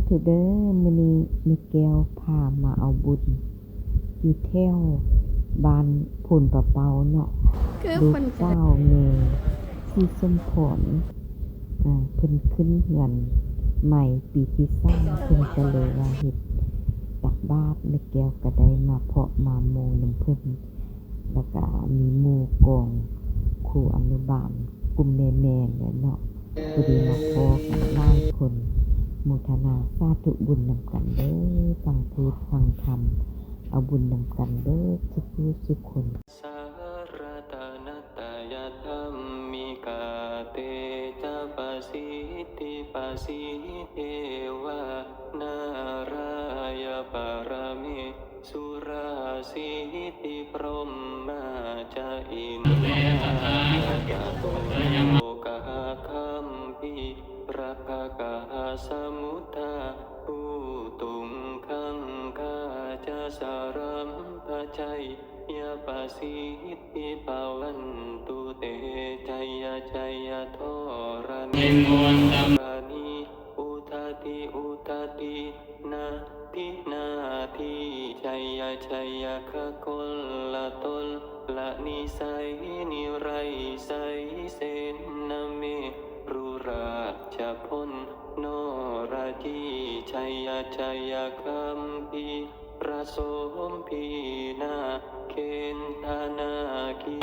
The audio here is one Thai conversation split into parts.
ธุเด้อมื้อนี้แม่แก้วพามาเอาบุญอยู่แถวบ้านโพนปะเปาเนาะลูกสาวแม่ที่สมพรเพิ่นขึ้นเรือนใหม่ปีที่3เพิ่นก็เลยว่าเฮ็ดตักบาตรแม่แก้วก็ได้มาเพาะมาโมนำเพิ่นแล้วก็มีหมู่กองครูอนุบาลกลุ่มแม่ๆเนี่ยเนาะพอดีมาพอกันหลายคนโมทนาสาธุบุญนำกันเด้อฟังเทศน์ฟังธรรมเอาบุญนำกันเด้อทุกคนสารตานัตตายธรรมมิกาเตจะปสิทธิปสิเทวานารายปารมิสุราสิทธิพรหมจะอินทยาตุโลกาคัมปิรักกาสมุทธาภูตุงคังคาจะสารัมภชัยยาปสิทธิปาวันตุเตชัยชัยทรณิรานิอุทาตินาทินาทิชัยชัยขกลละตนละนิสัยนิไรไสเสนเมรุราชพลโนราจีชัยชัยคัมพีประสมพีนาเคนธนาคี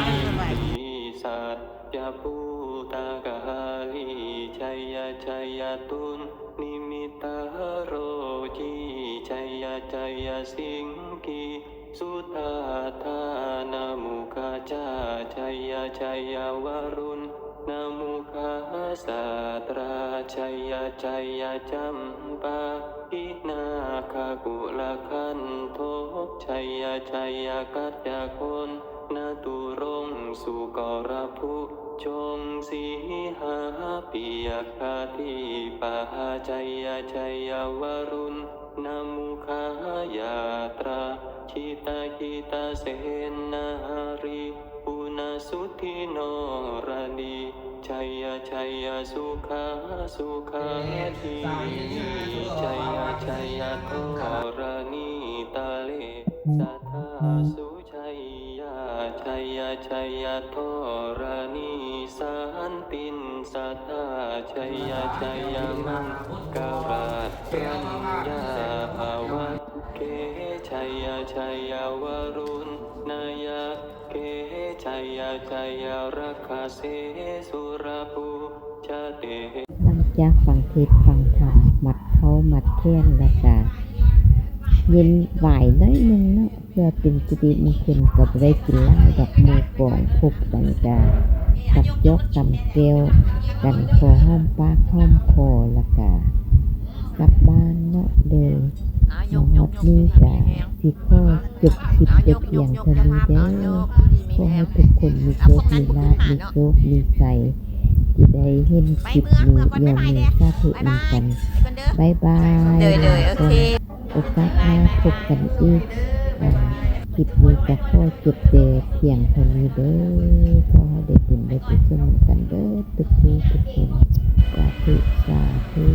สัตยภูตากาลีชัยชัยตุนนิมิตาโรจีชัยชัยสิงกีสุตาธานามุขจาชัยชัยวรุณนามุขสาตราชัยชัยจัมปาอินาคกุลคันโทชัยชัยกัจจคนนาตุรงสุกรภูจงสีหาปิยคาทิปาชัยชัยวรุณนามุขายาตราชิตากิตาเสนารีปุณสุธิโนรานีชัยชัยสุขาทีชัยชัยโทรานีตาเลสัทธาสุชัยชัยชัยโทรานีสันตินสัทธาชัยชัยมังการารัญญาภาวะเกชัยชัยวรุณนายเกชัยชัยรักขเสสุรภูชาเตหลังจากฟังเทศน์ฟังธรรมมัดเข้ามัดแค้นแล้วก็เย็นไหวน้อยนึงเนาะเพื่อเป็นสิริมงคลก็บ่ได้กินเหล้าดอกหมู่กองพบกันก็กับยกตำแก้วกันขอหอมปากหอมคอแล้วก็กลับบ้านเนาะเด้อหมดนี้ก็สิขอจบคลิปแต่เพียงเท่านี้เด้อขอให้ทุกคนมีโชคมีลาภมีโชคมีชัยที่ได้เห็นคลิปนี้อย่ามีสาธุนำกันบ๊ายบายโอเคโอกาสหน้าพบกันอีกคลิปนี้จะขอจบแต่เพียงเท่านี้เด้อขอให้ได้บุญได้กุศลกันเด้อทุกคนสาธุ